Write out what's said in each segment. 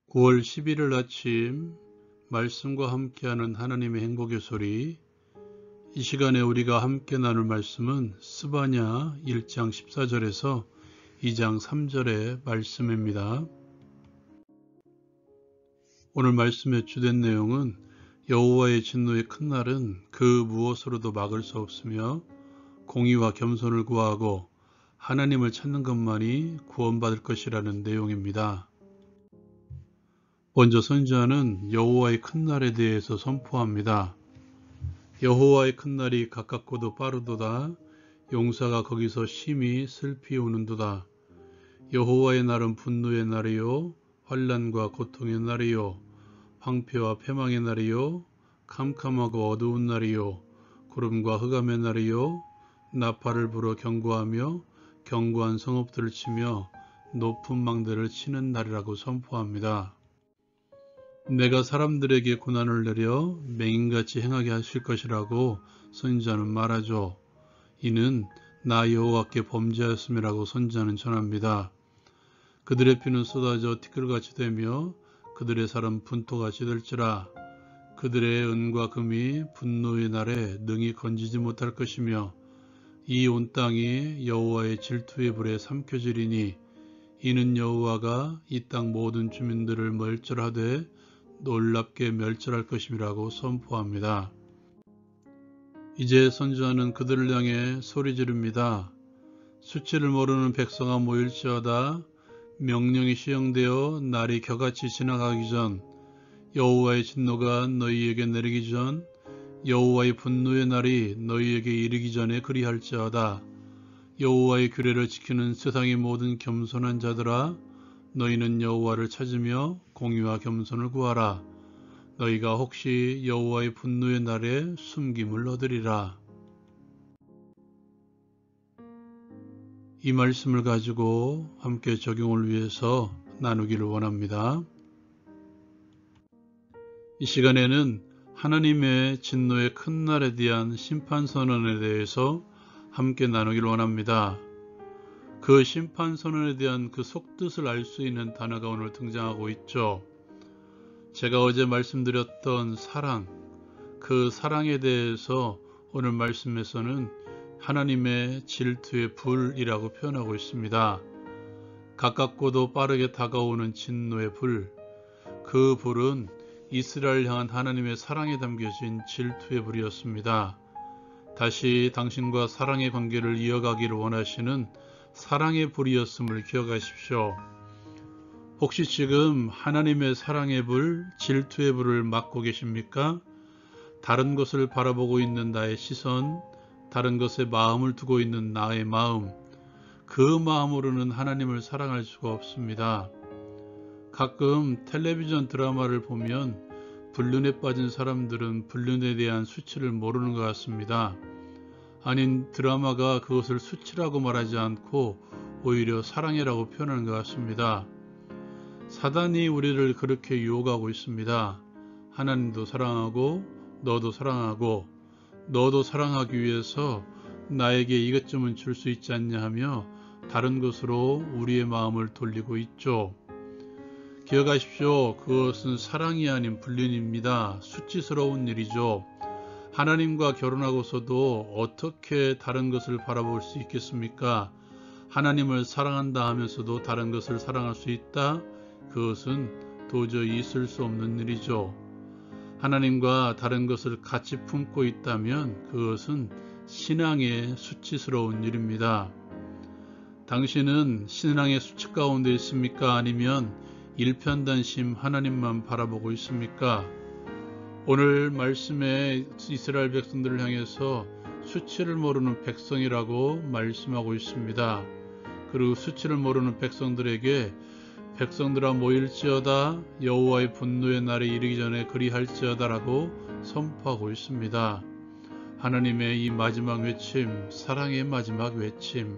9월 11일 아침 말씀과 함께하는 하나님의 행복의 소리. 이 시간에 우리가 함께 나눌 말씀은 스바냐 1장 14절에서 2장 3절의 말씀입니다. 오늘 말씀의 주된 내용은 여호와의 진노의 큰 날은 그 무엇으로도 막을 수 없으며 공의와 겸손을 구하고 하나님을 찾는 것만이 구원받을 것이라는 내용입니다. 먼저 선지자는 여호와의 큰 날에 대해서 선포합니다. 여호와의 큰 날이 가깝고도 빠르도다. 용사가 거기서 심히 슬피 우는도다. 여호와의 날은 분노의 날이요 환난과 고통의 날이요 황폐와 패망의 날이요 캄캄하고 어두운 날이요 구름과 흑암의 날이요 나팔을 불어 경고하며 견고한 성읍들을 치며 높은 망대를 치는 날이라고 선포합니다. 내가 사람들에게 고난을 내려 맹인같이 행하게 하실 것이라고 선지자는 말하죠. 이는 나 여호와께 범죄하였음이라고 선지자는 전합니다. 그들의 피는 쏟아져 티끌같이 되며 그들의 살은 분토같이 될지라. 그들의 은과 금이 분노의 날에 능히 건지지 못할 것이며 이 온 땅이 여호와의 질투의 불에 삼켜지리니 이는 여호와가 이 땅 모든 주민들을 멸절하되 놀랍게 멸절할 것임이라고 선포합니다. 이제 선지자는 그들을 향해 소리 지릅니다. 수치를 모르는 백성아 모일지어다. 명령이 시행되어 날이 겨같이 지나가기 전 여호와의 진노가 너희에게 내리기 전 여호와의 분노의 날이 너희에게 이르기 전에 그리할지어다. 여호와의 규례를 지키는 세상의 모든 겸손한 자들아 너희는 여호와를 찾으며 공의와 겸손을 구하라. 너희가 혹시 여호와의 분노의 날에 숨김을 얻으리라. 이 말씀을 가지고 함께 적용을 위해서 나누기를 원합니다. 이 시간에는 하나님의 진노의 큰 날에 대한 심판 선언에 대해서 함께 나누기를 원합니다. 그 심판 선언에 대한 그 속뜻을 알 수 있는 단어가 오늘 등장하고 있죠. 제가 어제 말씀드렸던 사랑, 그 사랑에 대해서 오늘 말씀에서는 하나님의 질투의 불이라고 표현하고 있습니다. 가깝고도 빠르게 다가오는 진노의 불, 그 불은 이스라엘 향한 하나님의 사랑에 담겨진 질투의 불이었습니다. 다시 당신과 사랑의 관계를 이어가기를 원하시는 사랑의 불이었음을 기억하십시오. 혹시 지금 하나님의 사랑의 불, 질투의 불을 맡고 계십니까? 다른 것을 바라보고 있는 나의 시선, 다른 것에 마음을 두고 있는 나의 마음, 그 마음으로는 하나님을 사랑할 수가 없습니다. 가끔 텔레비전 드라마를 보면 불륜에 빠진 사람들은 불륜에 대한 수치를 모르는 것 같습니다. 아닌 드라마가 그것을 수치라고 말하지 않고 오히려 사랑이라고 표현하는 것 같습니다. 사단이 우리를 그렇게 유혹하고 있습니다. 하나님도 사랑하고 너도 사랑하고 너도 사랑하기 위해서 나에게 이것 좀 줄 수 있지 않냐 하며 다른 것으로 우리의 마음을 돌리고 있죠. 기억하십시오. 그것은 사랑이 아닌 불륜입니다. 수치스러운 일이죠. 하나님과 결혼하고서도 어떻게 다른 것을 바라볼 수 있겠습니까? 하나님을 사랑한다 하면서도 다른 것을 사랑할 수 있다? 그것은 도저히 있을 수 없는 일이죠. 하나님과 다른 것을 같이 품고 있다면 그것은 신앙의 수치스러운 일입니다. 당신은 신앙의 수치 가운데 있습니까? 아니면 일편단심 하나님만 바라보고 있습니까? 오늘 말씀에 이스라엘 백성들을 향해서 수치를 모르는 백성이라고 말씀하고 있습니다. 그리고 수치를 모르는 백성들에게 백성들아 모일지어다 여호와의 분노의 날이 이르기 전에 그리할지어다 라고 선포하고 있습니다. 하나님의 이 마지막 외침, 사랑의 마지막 외침.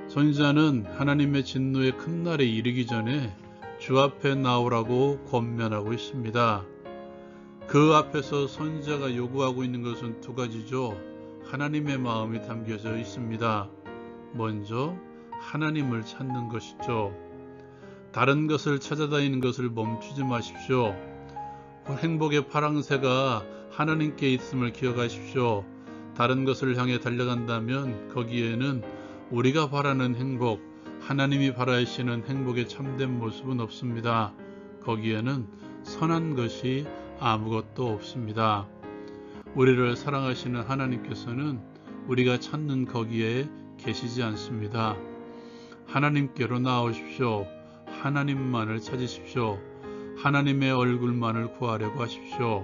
선지자는 하나님의 진노의 큰 날에 이르기 전에 주 앞에 나오라고 권면하고 있습니다. 그 앞에서 선지자가 요구하고 있는 것은 두 가지죠. 하나님의 마음이 담겨져 있습니다. 먼저 하나님을 찾는 것이죠. 다른 것을 찾아다니는 것을 멈추지 마십시오. 행복의 파랑새가 하나님께 있음을 기억하십시오. 다른 것을 향해 달려간다면 거기에는 우리가 바라는 행복, 하나님이 바라시는 행복의 참된 모습은 없습니다. 거기에는 선한 것이 아무것도 없습니다. 우리를 사랑하시는 하나님께서는 우리가 찾는 거기에 계시지 않습니다. 하나님께로 나오십시오. 하나님만을 찾으십시오. 하나님의 얼굴만을 구하려고 하십시오.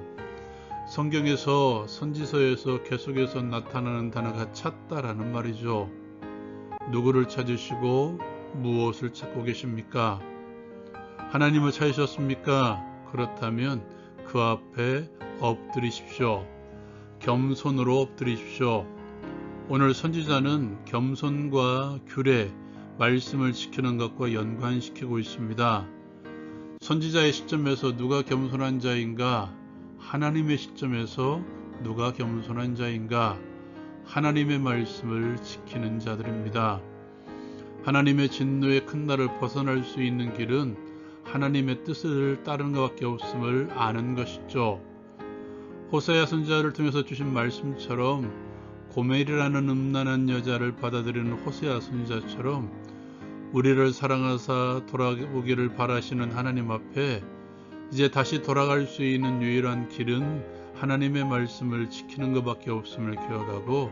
성경에서 선지서에서 계속해서 나타나는 단어가 찾다라는 말이죠. 누구를 찾으시고 무엇을 찾고 계십니까? 하나님을 찾으셨습니까? 그렇다면 그 앞에 엎드리십시오. 겸손으로 엎드리십시오. 오늘 선지자는 겸손과 규례, 말씀을 지키는 것과 연관시키고 있습니다. 선지자의 시점에서 누가 겸손한 자인가? 하나님의 시점에서 누가 겸손한 자인가? 하나님의 말씀을 지키는 자들입니다. 하나님의 진노의 큰 날을 벗어날 수 있는 길은 하나님의 뜻을 따르는 것밖에 없음을 아는 것이죠. 호세아 선지자를 통해서 주신 말씀처럼 고멜이라는 음란한 여자를 받아들이는 호세아 선지자처럼 우리를 사랑하사 돌아오기를 바라시는 하나님 앞에 이제 다시 돌아갈 수 있는 유일한 길은 하나님의 말씀을 지키는 것밖에 없음을 기억하고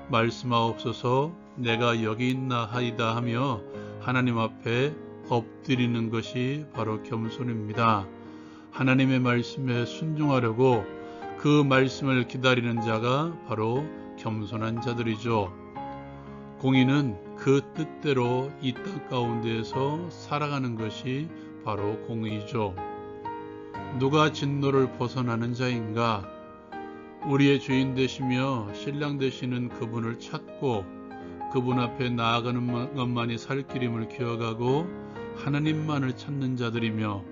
말씀하옵소서 내가 여기 있나 하이다 하며 하나님 앞에 엎드리는 것이 바로 겸손입니다. 하나님의 말씀에 순종하려고 그 말씀을 기다리는 자가 바로 겸손한 자들이죠. 공의는 그 뜻대로 이 땅 가운데에서 살아가는 것이 바로 공의죠. 누가 진노를 벗어나는 자인가? 우리의 주인 되시며 신랑 되시는 그분을 찾고 그분 앞에 나아가는 것만이 살 길임을 기억하고 하나님만을 찾는 자들이며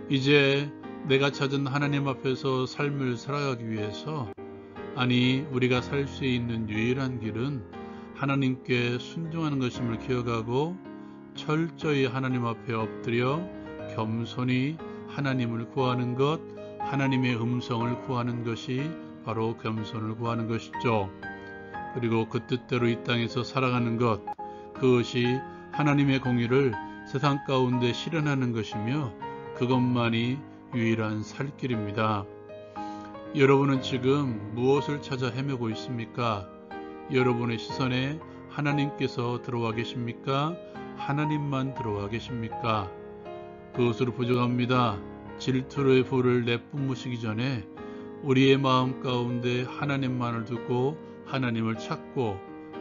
이제 내가 찾은 하나님 앞에서 삶을 살아가기 위해서 우리가 살 수 있는 유일한 길은 하나님께 순종하는 것임을 기억하고 철저히 하나님 앞에 엎드려 겸손히 하나님을 구하는 것, 하나님의 음성을 구하는 것이 바로 겸손을 구하는 것이죠. 그리고 그 뜻대로 이 땅에서 살아가는 것, 그것이 하나님의 공의를 세상 가운데 실현하는 것이며 그것만이 유일한 살 길입니다. 여러분은 지금 무엇을 찾아 헤매고 있습니까? 여러분의 시선에 하나님께서 들어와 계십니까? 하나님만 들어와 계십니까? 그것으로 부족합니다. 질투의 불을 내뿜으시기 전에 우리의 마음 가운데 하나님만을 두고 하나님을 찾고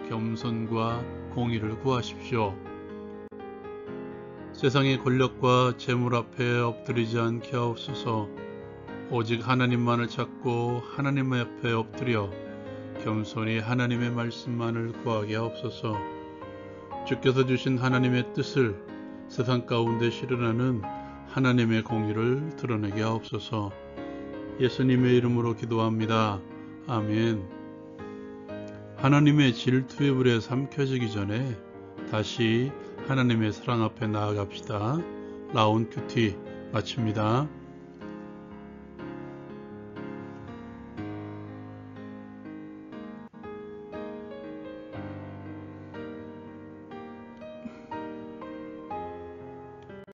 겸손과 공의를 구하십시오. 세상의 권력과 재물 앞에 엎드리지 않게 하옵소서. 오직 하나님만을 찾고 하나님 앞에 엎드려 겸손히 하나님의 말씀만을 구하게 하옵소서. 주께서 주신 하나님의 뜻을 세상 가운데 실현하는 하나님의 공의를 드러내게 하옵소서. 예수님의 이름으로 기도합니다. 아멘. 하나님의 질투의 불에 삼켜지기 전에 다시 하나님의 사랑 앞에 나아갑시다. 라온 큐티 마칩니다.